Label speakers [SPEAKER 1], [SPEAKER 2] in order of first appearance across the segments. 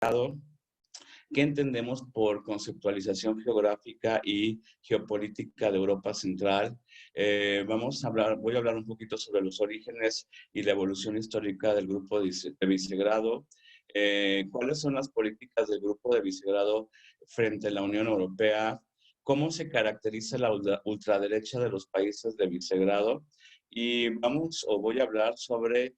[SPEAKER 1] Visegrado. ¿Qué entendemos por conceptualización geográfica y geopolítica de Europa Central? Voy a hablar un poquito sobre los orígenes y la evolución histórica del Grupo de Visegrado. ¿Cuáles son las políticas del Grupo de Visegrado frente a la Unión Europea? ¿Cómo se caracteriza la ultraderecha de los países de Visegrado? Y voy a hablar sobre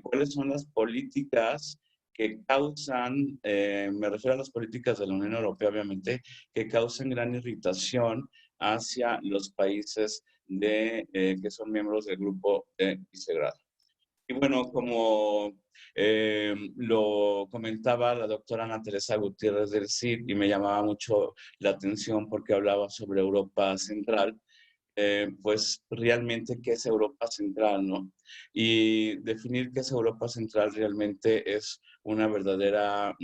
[SPEAKER 1] cuáles son las políticas que causan, me refiero a las políticas de la Unión Europea, obviamente, que causan gran irritación hacia los países que son miembros del Grupo de Visegrado. Y bueno, como lo comentaba la doctora Ana Teresa Gutiérrez del CID, y me llamaba mucho la atención porque hablaba sobre Europa Central, pues realmente qué es Europa Central, ¿no? Y definir qué es Europa Central realmente es una verdadera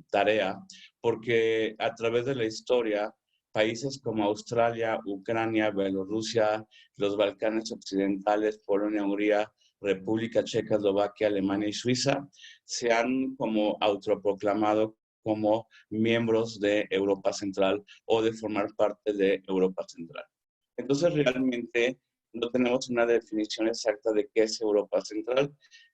[SPEAKER 1] tarea, porque a través de la historia, países como Australia, Ucrania, Bielorrusia, los Balcanes Occidentales, Polonia, Hungría, República Checa, Eslovaquia, Alemania y Suiza se han como autoproclamado como miembros de Europa Central o de formar parte de Europa Central. Entonces, realmente no tenemos una definición exacta de qué es Europa Central.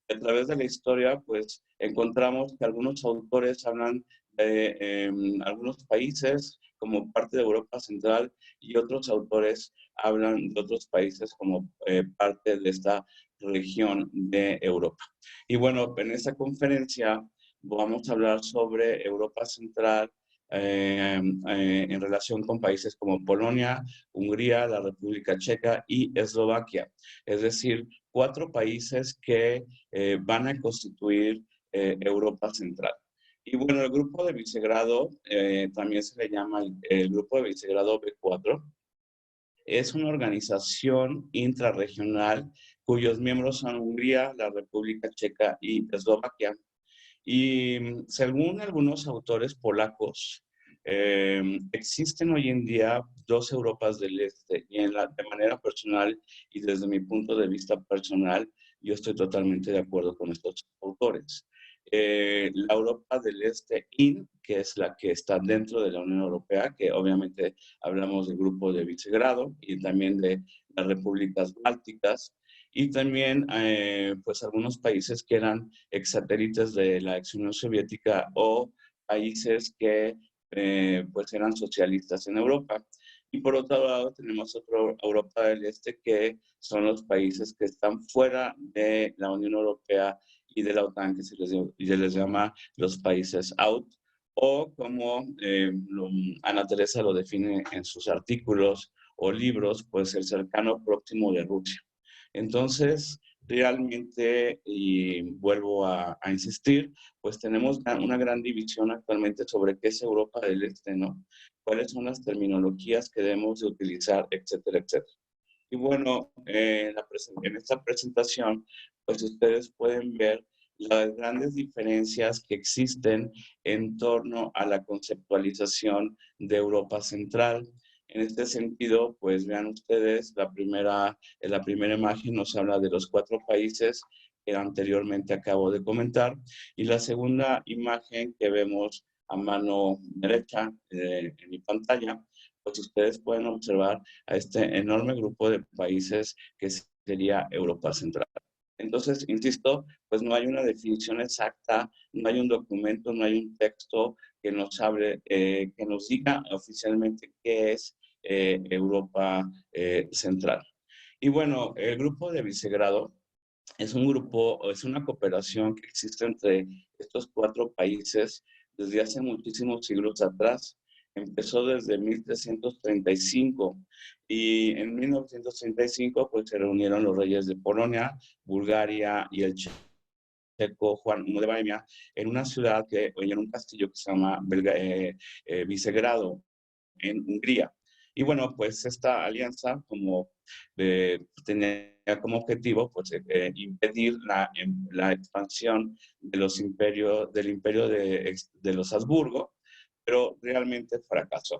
[SPEAKER 1] A través de la historia, pues, encontramos que algunos autores hablan de algunos países como parte de Europa Central y otros autores hablan de otros países como parte de esta región de Europa. Y bueno, en esta conferencia vamos a hablar sobre Europa Central en relación con países como Polonia, Hungría, la República Checa y Eslovaquia. Es decir, 4 países que van a constituir Europa Central. Y bueno, el grupo de Visegrado, también se le llama el grupo de Visegrado B4, es una organización intrarregional cuyos miembros son Hungría, la República Checa y Eslovaquia. Y según algunos autores polacos, existen hoy en día 2 Europas del Este y de manera personal y desde mi punto de vista personal, yo estoy totalmente de acuerdo con estos autores. La Europa del Este que es la que está dentro de la Unión Europea, que obviamente hablamos del grupo de Visegrado y también de las repúblicas bálticas, y también pues algunos países que eran exsatélites de la ex Unión Soviética o países que pues eran socialistas en Europa. Y por otro lado tenemos otra Europa del Este que son los países que están fuera de la Unión Europea y de la OTAN, que se les llama los países out, o como Ana Teresa lo define en sus artículos o libros, pues el cercano próximo de Rusia. Entonces, realmente, y vuelvo a insistir, pues tenemos una gran división actualmente sobre qué es Europa del Este, ¿no? Cuáles son las terminologías que debemos de utilizar, etcétera, etcétera. Y bueno, en esta presentación, pues ustedes pueden ver las grandes diferencias que existen en torno a la conceptualización de Europa Central. En este sentido, pues vean ustedes, en la primera imagen nos habla de los 4 países que anteriormente acabo de comentar, y la segunda imagen que vemos a mano derecha en mi pantalla, pues ustedes pueden observar a este enorme grupo de países que sería Europa Central. Entonces, insisto, pues no hay una definición exacta, no hay un documento, no hay un texto que nos hable, que nos diga oficialmente qué es Europa Central. Y bueno, el grupo de Visegrado es un grupo, es una cooperación que existe entre estos 4 países desde hace muchísimos siglos atrás. Empezó desde 1335 y en 1935 pues se reunieron los reyes de Polonia, Bulgaria y el checo Juan I de Bohemia en una ciudad en un castillo que se llama Visegrado, en Hungría. Y bueno, pues esta alianza tenía como objetivo pues, impedir la expansión de del imperio de los Habsburgo, pero realmente fracasó.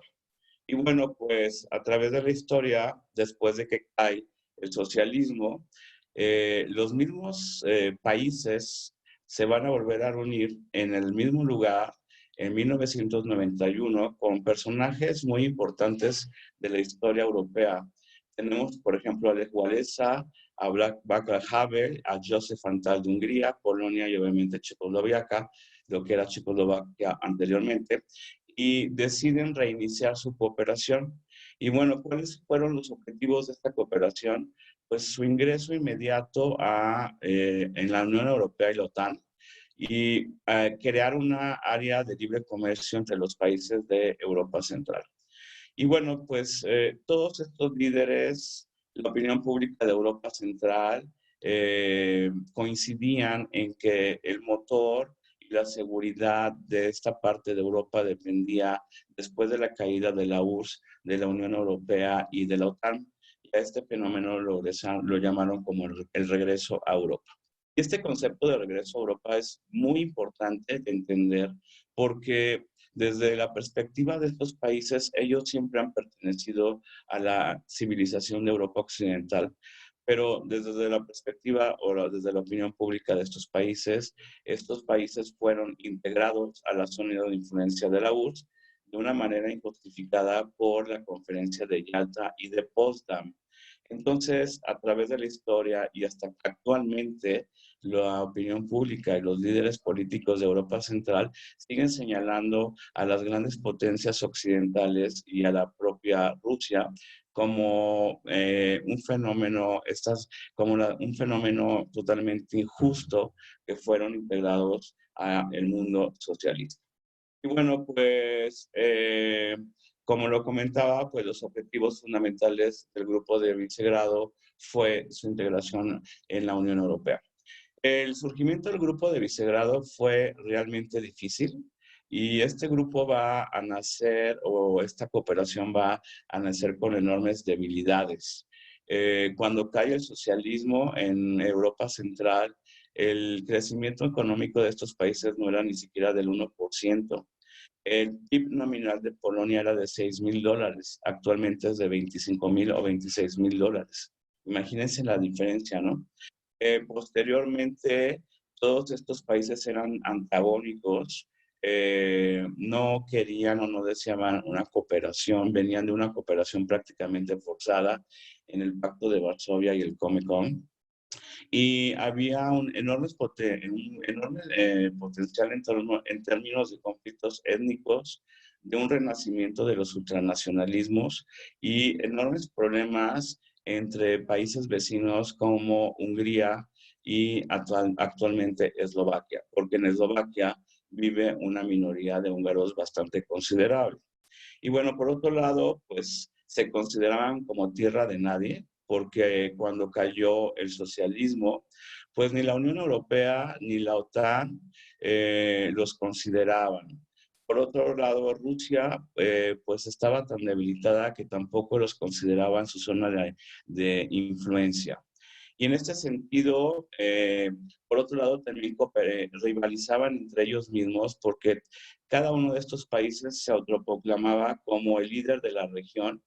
[SPEAKER 1] Y bueno, pues a través de la historia, después de que cae el socialismo, los mismos países se van a volver a reunir en el mismo lugar en 1991 con personajes muy importantes de la historia europea. Tenemos, por ejemplo, a Lech Walesa, a Václav Havel, a Josef Antal de Hungría, Polonia y obviamente Checoslovaquia, lo que era Checoslovaquia anteriormente, y deciden reiniciar su cooperación. Y bueno, ¿cuáles fueron los objetivos de esta cooperación? Pues su ingreso inmediato en la Unión Europea y la OTAN y crear una área de libre comercio entre los países de Europa Central. Y bueno, pues todos estos líderes, la opinión pública de Europa Central, coincidían en que el motor y la seguridad de esta parte de Europa dependía, después de la caída de la URSS, de la Unión Europea y de la OTAN. Y a este fenómeno lo llamaron como el regreso a Europa. Y este concepto de regreso a Europa es muy importante de entender porque desde la perspectiva de estos países, ellos siempre han pertenecido a la civilización de Europa Occidental, pero desde la perspectiva o desde la opinión pública de estos países fueron integrados a la zona de influencia de la URSS de una manera injustificada por la conferencia de Yalta y de Potsdam. Entonces, a través de la historia y hasta actualmente, la opinión pública y los líderes políticos de Europa Central siguen señalando a las grandes potencias occidentales y a la propia Rusia como un fenómeno, un fenómeno totalmente injusto que fueron integrados al mundo socialista. Y bueno, pues como lo comentaba, pues los objetivos fundamentales del grupo de Visegrado fue su integración en la Unión Europea. El surgimiento del grupo de Visegrado fue realmente difícil y este grupo va a nacer, o esta cooperación va a nacer con enormes debilidades. Cuando cae el socialismo en Europa Central, el crecimiento económico de estos países no era ni siquiera del 1%. El PIB nominal de Polonia era de $6,000, actualmente es de 25,000 o 26,000 dólares. Imagínense la diferencia, ¿no? Posteriormente, todos estos países eran antagónicos, no querían o no deseaban una cooperación, venían de una cooperación prácticamente forzada en el Pacto de Varsovia y el Comecon. Y había un enorme potencial en términos de conflictos étnicos, de un renacimiento de los ultranacionalismos y enormes problemas entre países vecinos como Hungría y actualmente Eslovaquia, porque en Eslovaquia vive una minoría de húngaros bastante considerable. Y bueno, por otro lado, pues se consideraban como tierra de nadie, porque cuando cayó el socialismo, pues ni la Unión Europea ni la OTAN los consideraban. Por otro lado, Rusia pues estaba tan debilitada que tampoco los consideraba en su zona de influencia. Y en este sentido, por otro lado, también rivalizaban entre ellos mismos porque cada uno de estos países se autoproclamaba como el líder de la región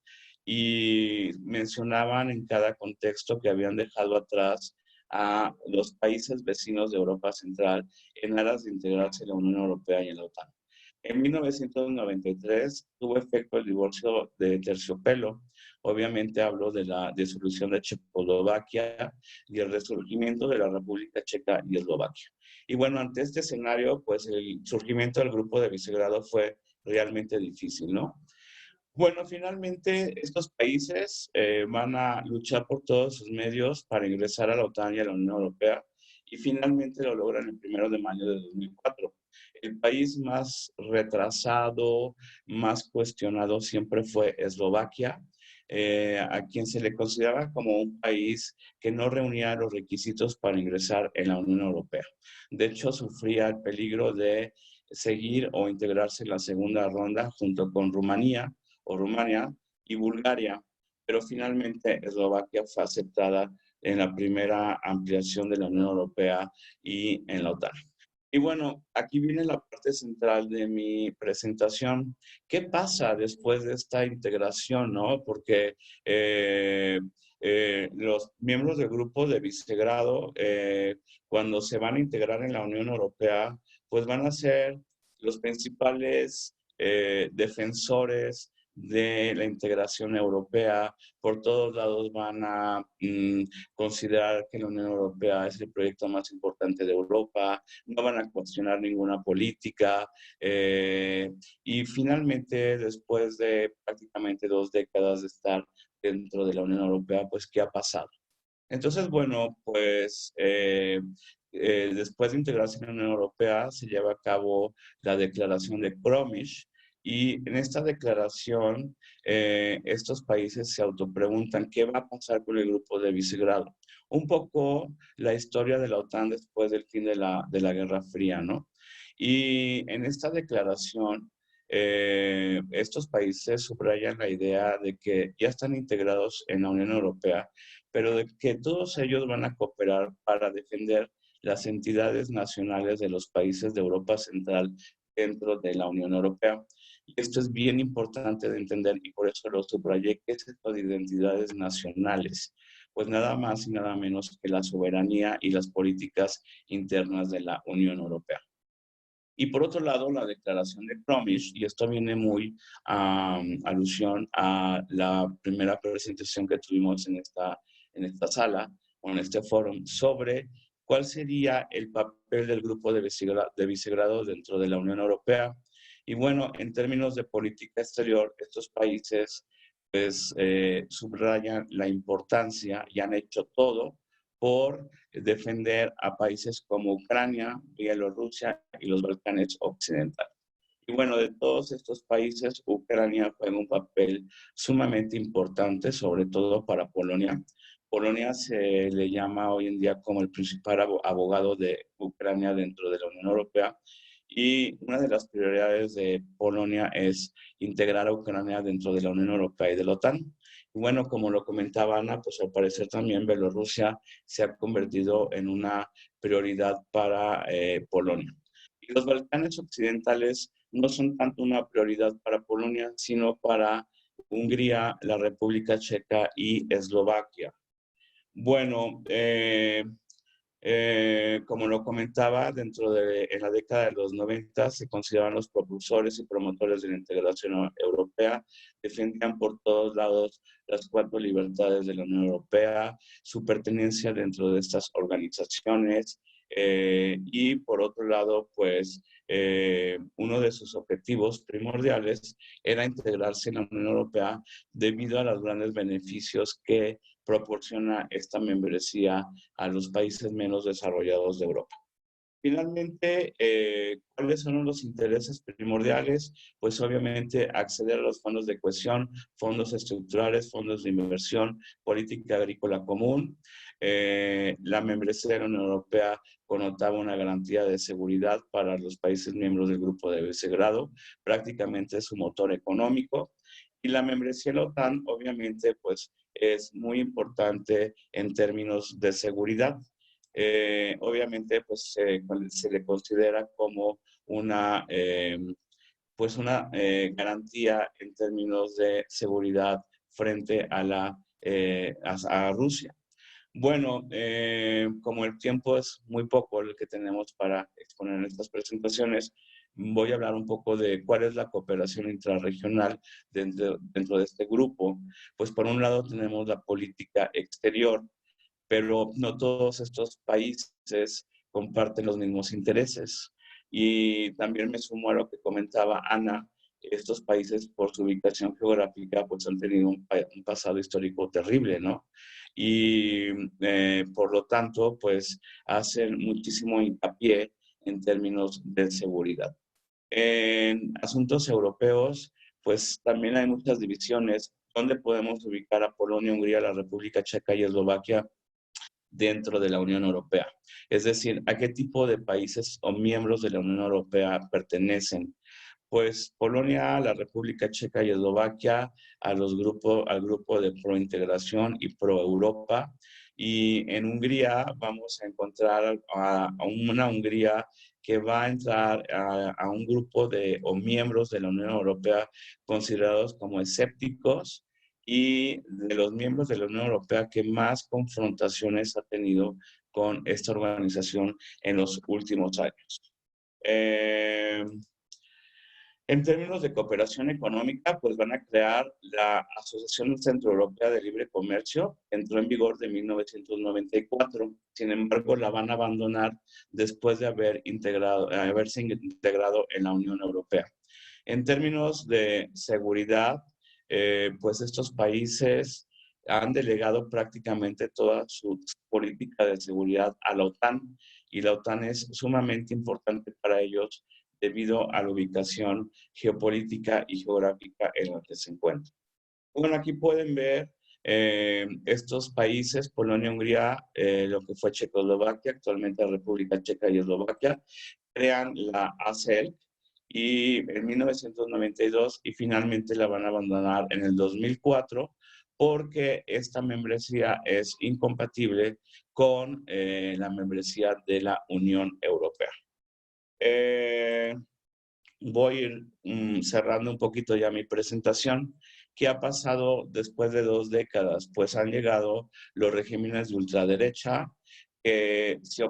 [SPEAKER 1] y mencionaban en cada contexto que habían dejado atrás a los países vecinos de Europa Central en aras de integrarse en la Unión Europea y en la OTAN. En 1993 tuvo efecto el divorcio de Terciopelo. Obviamente hablo de la disolución de Checoslovaquia y el resurgimiento de la República Checa y Eslovaquia. Y bueno, ante este escenario, pues el surgimiento del grupo de Visegrado fue realmente difícil, ¿no? Bueno, finalmente estos países van a luchar por todos sus medios para ingresar a la OTAN y a la Unión Europea y finalmente lo logran el 1 de mayo de 2004. El país más retrasado, más cuestionado siempre fue Eslovaquia, a quien se le consideraba como un país que no reunía los requisitos para ingresar en la Unión Europea. De hecho, sufría el peligro de seguir o integrarse en la segunda ronda junto con Rumanía o Rumania y Bulgaria, pero finalmente Eslovaquia fue aceptada en la primera ampliación de la Unión Europea y en la OTAN. Y bueno, aquí viene la parte central de mi presentación. ¿Qué pasa después de esta integración, no? Porque los miembros del grupo de Visegrado, cuando se van a integrar en la Unión Europea, pues van a ser los principales defensores de la integración europea por todos lados van a considerar que la Unión Europea es el proyecto más importante de Europa, no van a cuestionar ninguna política, y finalmente, después de prácticamente 2 décadas de estar dentro de la Unión Europea, pues, ¿qué ha pasado? Entonces, bueno, pues después de integrarse en la Unión Europea se lleva a cabo la declaración de Promish, y en esta declaración estos países se autopreguntan qué va a pasar con el grupo de Visegrado. Un poco la historia de la OTAN después del fin de la Guerra Fría, ¿no? Y en esta declaración estos países subrayan la idea de que ya están integrados en la Unión Europea, pero de que todos ellos van a cooperar para defender las entidades nacionales de los países de Europa Central dentro de la Unión Europea. Y esto es bien importante de entender y por eso lo subrayé, que es esto de identidades nacionales, pues nada más y nada menos que la soberanía y las políticas internas de la Unión Europea. Y por otro lado, la declaración de Promise, y esto viene muy alusión a la primera presentación que tuvimos en esta sala o en este foro sobre cuál sería el papel del grupo de Visegrado dentro de la Unión Europea. Y bueno, en términos de política exterior, estos países pues subrayan la importancia y han hecho todo por defender a países como Ucrania, Bielorrusia y los Balcanes Occidentales. Y bueno, de todos estos países, Ucrania juega un papel sumamente importante, sobre todo para Polonia. Polonia se le llama hoy en día como el principal abogado de Ucrania dentro de la Unión Europea. Y una de las prioridades de Polonia es integrar a Ucrania dentro de la Unión Europea y de la OTAN. Y bueno, como lo comentaba Ana, pues al parecer también Bielorrusia se ha convertido en una prioridad para Polonia. Y los Balcanes occidentales no son tanto una prioridad para Polonia, sino para Hungría, la República Checa y Eslovaquia. Bueno, como lo comentaba, en la década de los 90 se consideraban los propulsores y promotores de la integración europea, defendían por todos lados las 4 libertades de la Unión Europea, su pertenencia dentro de estas organizaciones, y por otro lado, pues uno de sus objetivos primordiales era integrarse en la Unión Europea debido a los grandes beneficios que proporciona esta membresía a los países menos desarrollados de Europa. Finalmente, ¿cuáles son los intereses primordiales? Pues obviamente acceder a los fondos de cohesión, fondos estructurales, fondos de inversión, política agrícola común. La membresía de la Unión Europea connotaba una garantía de seguridad para los países miembros del grupo de Visegrado, prácticamente su motor económico. Y la membresía de la OTAN, obviamente, pues es muy importante en términos de seguridad. Obviamente, pues se le considera como una, pues una garantía en términos de seguridad frente a Rusia. Bueno, como el tiempo es muy poco el que tenemos para exponer en estas presentaciones, voy a hablar un poco de cuál es la cooperación intrarregional dentro de este grupo. Pues por un lado tenemos la política exterior, pero no todos estos países comparten los mismos intereses. Y también me sumo a lo que comentaba Ana, estos países por su ubicación geográfica pues han tenido un pasado histórico terrible, ¿no? Y por lo tanto pues hacen muchísimo hincapié en términos de seguridad. En asuntos europeos pues también hay muchas divisiones. ¿Dónde podemos ubicar a Polonia, Hungría, la República Checa y Eslovaquia dentro de la Unión Europea? Es decir, ¿a qué tipo de países o miembros de la Unión Europea pertenecen? Pues Polonia, la República Checa y Eslovaquia al grupo de prointegración y pro-Europa. Y en Hungría vamos a encontrar a una Hungría que va a entrar a un grupo o miembros de la Unión Europea considerados como escépticos, y de los miembros de la Unión Europea que más confrontaciones ha tenido con esta organización en los últimos años. Eh, En términos de cooperación económica, pues van a crear la Asociación Centroeuropea de Libre Comercio, que entró en vigor de 1994. Sin embargo, la van a abandonar después de haberse integrado en la Unión Europea. En términos de seguridad, pues estos países han delegado prácticamente toda su política de seguridad a la OTAN, y la OTAN es sumamente importante para ellos debido a la ubicación geopolítica y geográfica en la que se encuentra. Bueno, aquí pueden ver estos países: Polonia, Hungría, lo que fue Checoslovaquia, actualmente República Checa y Eslovaquia, crean la ACEL y en 1992, y finalmente la van a abandonar en el 2004 porque esta membresía es incompatible con la membresía de la Unión Europea. Voy a ir cerrando un poquito ya mi presentación. ¿Qué ha pasado después de 2 décadas? Pues han llegado los regímenes de ultraderecha que se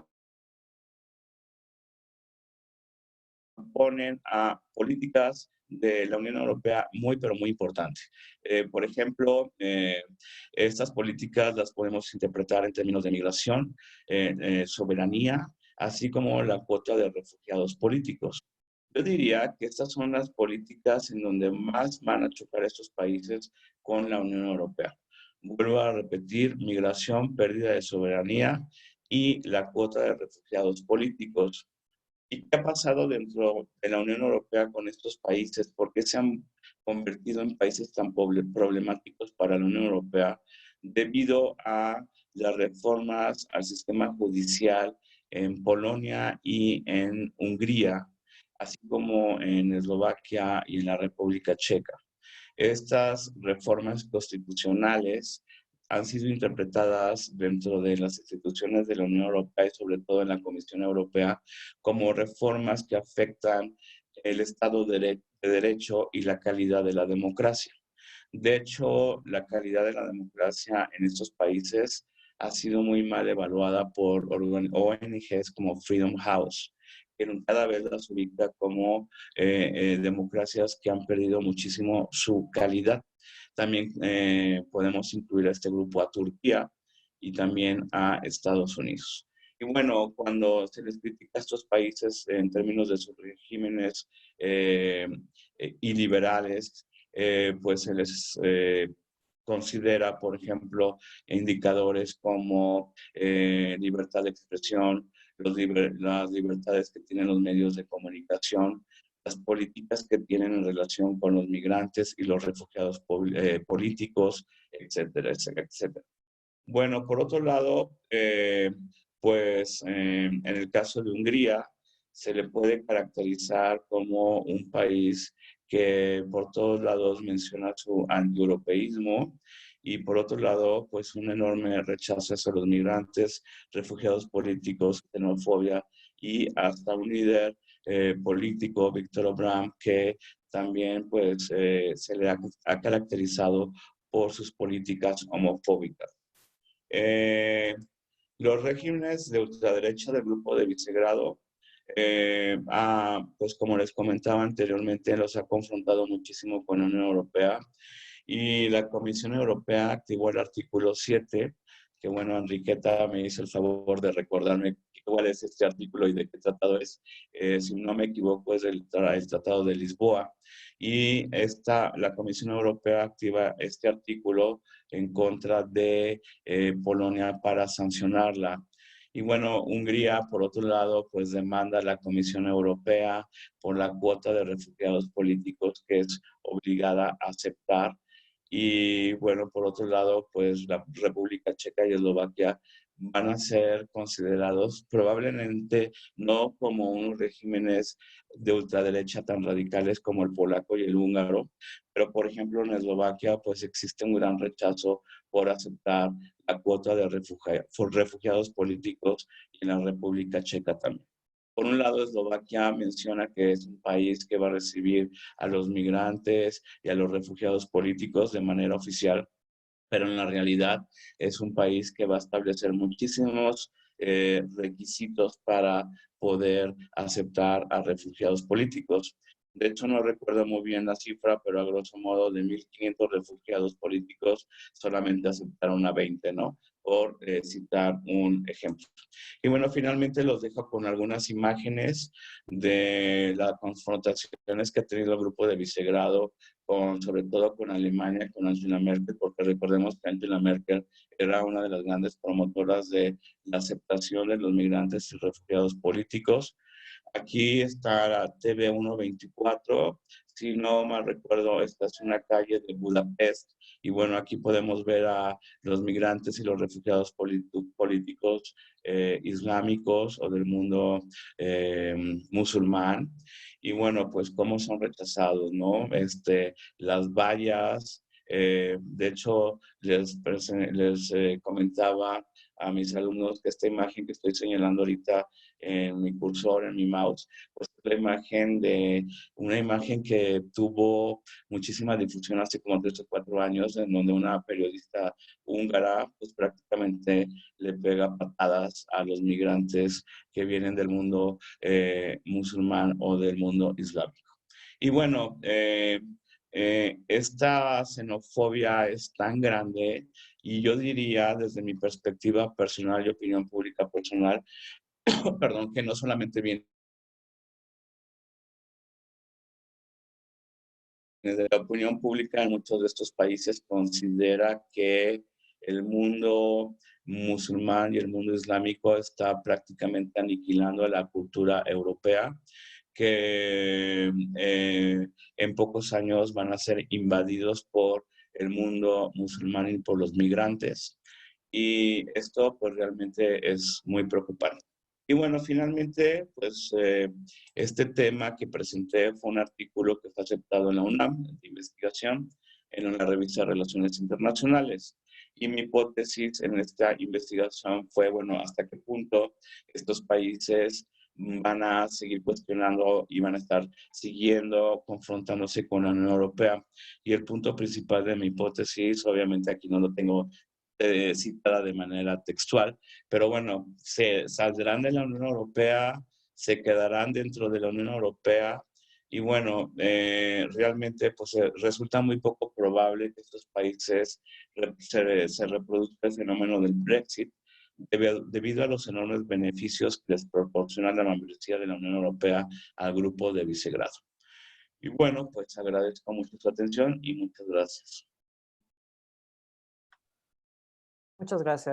[SPEAKER 1] oponen a políticas de la Unión Europea muy, pero muy importantes. Por ejemplo, estas políticas las podemos interpretar en términos de migración, soberanía, así como la cuota de refugiados políticos. Yo diría que estas son las políticas en donde más van a chocar estos países con la Unión Europea. Vuelvo a repetir: migración, pérdida de soberanía y la cuota de refugiados políticos. ¿Y qué ha pasado dentro de la Unión Europea con estos países? ¿Por qué se han convertido en países tan problemáticos para la Unión Europea? Debido a las reformas al sistema judicial en Polonia y en Hungría, así como en Eslovaquia y en la República Checa. Estas reformas constitucionales han sido interpretadas dentro de las instituciones de la Unión Europea y sobre todo en la Comisión Europea como reformas que afectan el Estado de Derecho y la calidad de la democracia. De hecho, la calidad de la democracia en estos países ha sido muy mal evaluada por ONGs como Freedom House, que cada vez las ubica como democracias que han perdido muchísimo su calidad. También podemos incluir a este grupo a Turquía y también a Estados Unidos. Y bueno, cuando se les critica a estos países en términos de sus regímenes iliberales, pues se les considera, por ejemplo, indicadores como libertad de expresión, las libertades que tienen los medios de comunicación, las políticas que tienen en relación con los migrantes y los refugiados políticos, etcétera, etcétera, etcétera. Bueno, por otro lado, pues en el caso de Hungría, se le puede caracterizar como un país que por todos lados menciona su antieuropeísmo y por otro lado, pues un enorme rechazo hacia los migrantes, refugiados políticos, xenofobia y hasta un líder político, Viktor Orbán, que también pues se le ha caracterizado por sus políticas homofóbicas. Los regímenes de ultraderecha del grupo de Visegrado, pues como les comentaba anteriormente, los ha confrontado muchísimo con la Unión Europea y la Comisión Europea activó el artículo 7, que bueno, Enriqueta me hizo el favor de recordarme cuál es este artículo y de qué tratado es. Si no me equivoco, es el Tratado de Lisboa. Y la Comisión Europea activa este artículo en contra de Polonia para sancionarla. Y bueno, Hungría, por otro lado, pues demanda a la Comisión Europea por la cuota de refugiados políticos que es obligada a aceptar. Y bueno, por otro lado, pues la República Checa y Eslovaquia van a ser considerados probablemente no como unos regímenes de ultraderecha tan radicales como el polaco y el húngaro, pero por ejemplo en Eslovaquia pues existe un gran rechazo por aceptar la cuota de refugiados políticos y en la República Checa también. Por un lado, Eslovaquia menciona que es un país que va a recibir a los migrantes y a los refugiados políticos de manera oficial, pero en la realidad es un país que va a establecer muchísimos requisitos para poder aceptar a refugiados políticos. De hecho, no recuerdo muy bien la cifra, pero a grosso modo de 1.500 refugiados políticos solamente aceptaron a 20, ¿no? Por citar un ejemplo. Y bueno, finalmente los dejo con algunas imágenes de las confrontaciones que ha tenido el grupo de Visegrado, sobre todo con Alemania, con Angela Merkel, porque recordemos que Angela Merkel era una de las grandes promotoras de la aceptación de los migrantes y refugiados políticos. Aquí está la TV 124, si no mal recuerdo, esta es una calle de Budapest, y bueno, aquí podemos ver a los migrantes y los refugiados políticos islámicos o del mundo musulmán, y bueno, pues cómo son rechazados, ¿no? Las vallas, de hecho, les comentaba a mis alumnos que esta imagen que estoy señalando ahorita en mi cursor, en mi mouse, pues es la imagen de una imagen que tuvo muchísima difusión hace como 3 o 4 años, en donde una periodista húngara pues prácticamente le pega patadas a los migrantes que vienen del mundo musulmán o del mundo islámico. Y bueno, esta xenofobia es tan grande y yo diría desde mi perspectiva personal y opinión pública personal, perdón, que no solamente viene de la opinión pública en muchos de estos países considera que el mundo musulmán y el mundo islámico está prácticamente aniquilando a la cultura europea, que en pocos años van a ser invadidos por el mundo musulmán y por los migrantes. Y esto pues realmente es muy preocupante. Y bueno, finalmente, pues este tema que presenté fue un artículo que fue aceptado en la UNAM de investigación en una revista de Relaciones Internacionales. Y mi hipótesis en esta investigación fue, bueno, hasta qué punto estos países van a seguir cuestionando y van a estar siguiendo, confrontándose con la Unión Europea. Y el punto principal de mi hipótesis, obviamente aquí no lo tengo citada de manera textual, pero bueno, se saldrán de la Unión Europea, se quedarán dentro de la Unión Europea y bueno, realmente pues resulta muy poco probable que estos países se reproduzca el fenómeno del Brexit debido a los enormes beneficios que les proporciona la membresía de la Unión Europea al grupo de Visegrado. Y bueno, pues agradezco mucho su atención y muchas gracias.
[SPEAKER 2] Muchas gracias.